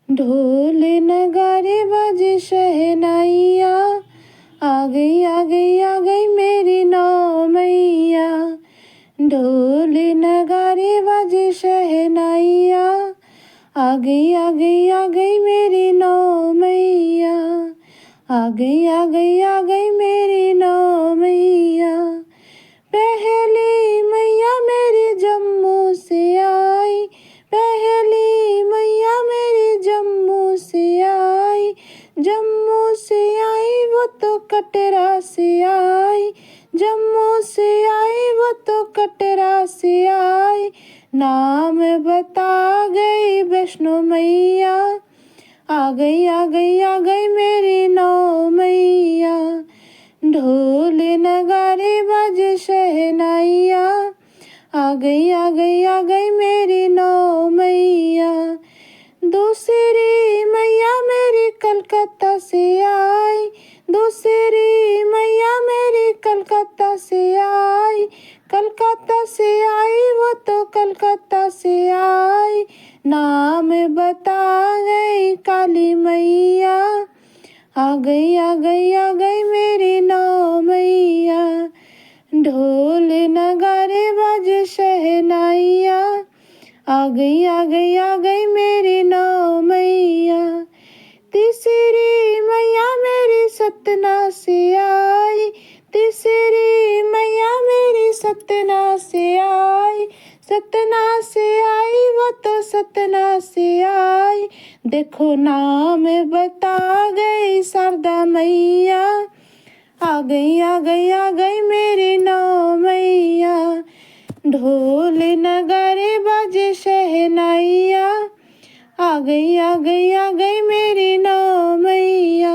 ढोल नगारे बाजे शहनाइया, आ गई आ गई आ गई मेरी नौ मैया। ढोल नगारे बाजे शहनाइया, आ गई आ गई आ गई मेरी नौ मैया। आ गई आ गई आ गई मेरी नौ मैया। पहली मैया मेरी जम्मू से आई, पहली मैया मेरी जम्मू से आई। जम्मू से आई वो तो कटरा से आई, जम्मू से आई वो तो कटरा से आई। नाम बता गई वैष्णो मैया, आ गई आ गई आ गई मेरी नौ मैया। ढोल नगारे बाजे शहनाइया, आ गई आ गई आ गई मेरी नौ मैया। दूसरी मैया मेरी कलकत्ता से आई, दूसरी मैया मेरी कलकत्ता से आई। कलकत्ता से आई वो तो कलकत्ता से आई। नाम बता गई काली मैया, आ गई आ गई आ गई मेरी नौ मैया। ढोल नगारे बाजे शहनाइया, आ गई आ गई आ गई मेरी नौ मैया। तीसरी मैया मेरी सतना से आई, तीसरी मैया मेरी सतना से आई। सतना से आई वो तो सतना से आई। देखो नाम बता गई शारदा मैया, आ गई आ गई आ गई मेरी नौ मैया। ढोल नगारे बाजे शहनाइया, आ गई आ गई आ गई मेरी नौ मैया।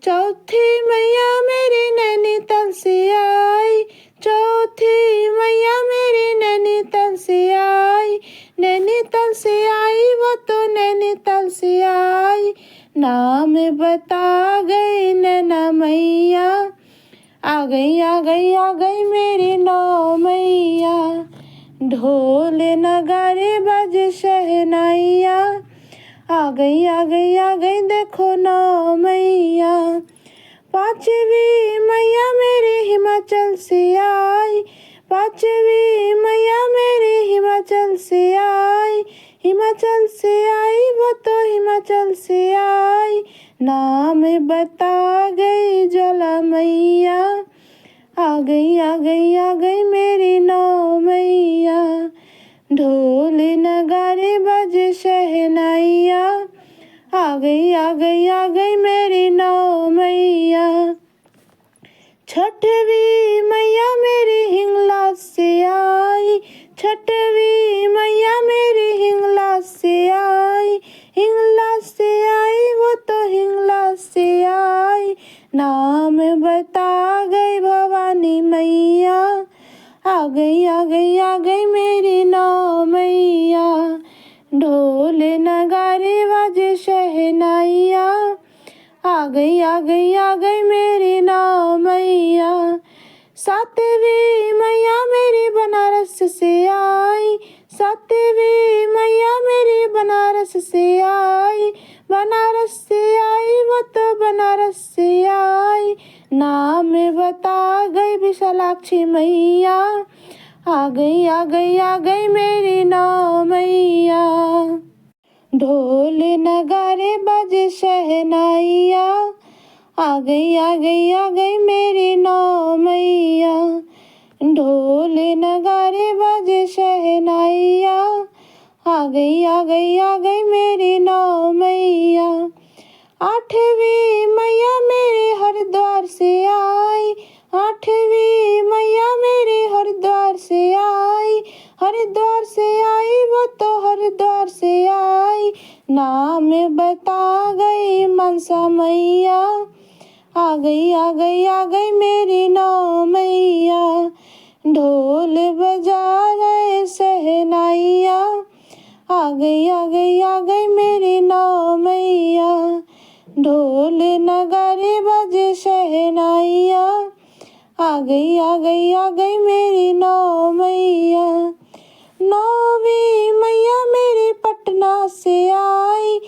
चौथी मैया मेरी नैनीताल से आई, चौथी मैया मेरी नैनीताल से आई। नैनीताल से आई वो तो नैनीताल से आई। नाम बता गई नैना मैया, आ गई आ गई आ गई मेरी नौ मैया। ढोल नगारे बाजे शहनाइया, आ गई आ गई आ गई देखो नौ मैया। पांचवी मैया मेरी हिमाचल से आई, पांचवी मैया मेरी हिमाचल से आई। हिमाचल से आई वो तो हिमाचल से आई। नाम बता गई ज्वाला मैया, आ गई आ गई आ गई मेरी नौ मैया। ढोल नगारे बाजे शहनाइया, आ गई आ गई आ गई मेरी नौ मैया। छठवीं मैया मेरी हिंगलाज से आई, छठवीं मैया मेरी हिंगलाज से आई। हिंगलाज से आई वो तो हिंगलाज से आई। नाम बता गई भवानी मैया, आ गई आ गई आ गई मेरी नौ मैया। ढोल नगारे बाजे शहनाइया, आ गई आ गई आ गई मेरी नौ मैया। सातवीं मैया मेरी बनारस से आई, सातवीं मैया मेरी बनारस से आई। बनारस से आई वो तो बनारस से आई। नाम बता गई विशालाक्षी मैया, आ गई आ गई आ गई मेरी नौ मैया। ढोल नगारे बाजे शहनाइया, आ गई आ गई आ गई मेरी नौ मैया। ढोल नगारे बाजे शहनाइया, आ गई आ गई आ गई मेरी नौ मैया। आठवीं मैया मेरी हरिद्वार से आई, आठवीं मैया मेरी हरिद्वार से आई। हरिद्वार से आई वो तो हरिद्वार से आई। नाम बता गई मनसा मैया, आ गई आ गई आ गई मेरी नौ मैया। ढोल बजा गए शहनाइया, आ गई आ गई आ गई मेरी नौ मैया। ढोल नगारे बाजे शहनाइया, आ गई आ गई आ गई मेरी नौ मैया। नौवीं मैया मेरी पटना से आई,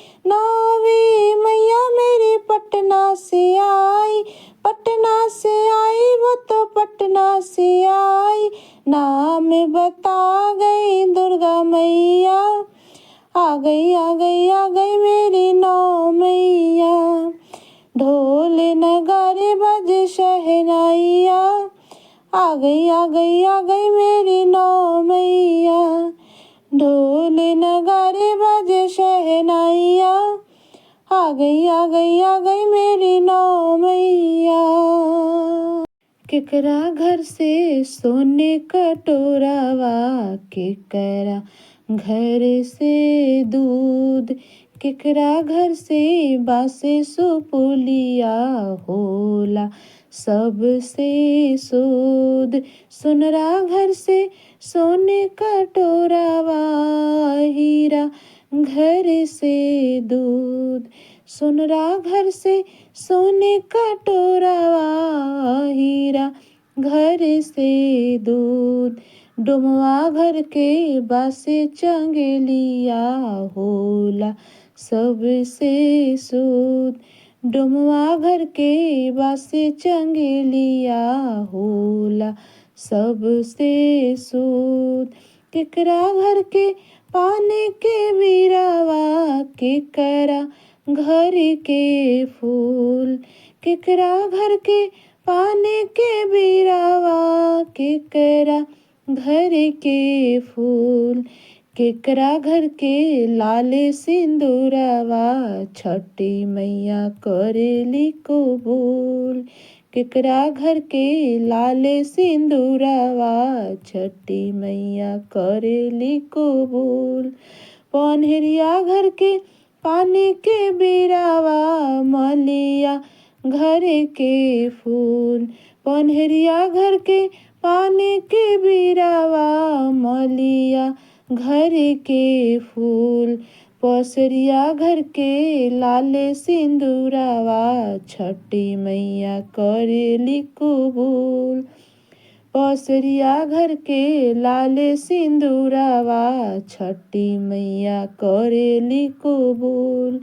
नाम बता गई दुर्गा मैया, आ गई आ गई आ गई मेरी नौ मैया। ढोल नगाड़े बजे शहनाइया, आ गई आ गई आ गई मेरी नौ मैया। ढोल नगाड़े बजे शहनाइया, आ गई आ गई आ गई मेरी नौ मैया। केकरा घर से सोने कटोरावा, केकरा घर से दूध, केकरा घर से बासे सुपुलिया, होला सबसे सूद। सुनरा घर से सोने कटोरावा, हीरा घर से दूध। सुनरा घर से सोने कटोरावा, हीरा घर से दूध। डुमवा घर के बासे चंगेलिया, होला सबसे सूद। डुमवा घर के बासे चंगेलिया, होला सबसे सूद। केकरा घर के पानी के बीरावा, केकरा घर के फूल। केकरा घर के पानी के बीरावा, केकरा घर के फूल। केकरा घर के लाले सिंदूरवा, छठी मैया करेली कबूल। केकरा घर के लाले सिंदूरवा, छठी मैया करेली कबूल। पनहरिया घर के पानी के बीरावा, मलिया घर के फूल। पनहरिया घर के पानी के बीरावा, मलिया घर के फूल। पसरिया घर के लाले सिंदूरवा, छठी मैया करेली कबूल। पसरिया घर के लाले सिंदूरवा, छठी मैया करेली कबूल।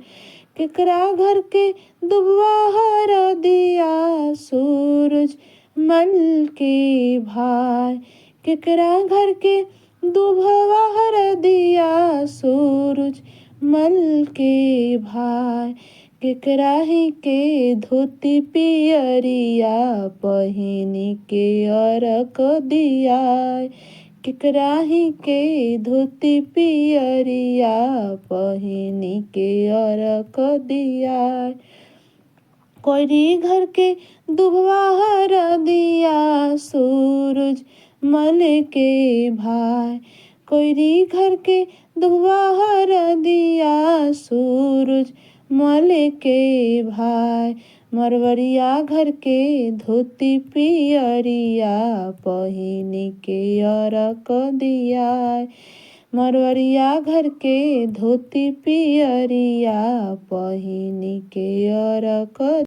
केकरा घर के दुबवा हरदिया, सूरज मल के भाई। केकरा घर के दुबवा हरदिया, सूरज मल के भाई। केकरा ही के धोती पियरिया, पहिनी के अरक दिया। केकरा ही के धोती पियरिया, पहिनी के अरक दिया। कोयरी घर के दुबवा हरदिया, सूरज मल के भाई। कोयरी घर के दुबवा हरदिया, सूरज मल के भाई। मरवरिया घर के धोती पियरिया, पहिनी के अरक दिया। मरवरिया घर के धोती पियरिया, पहिनी के अरक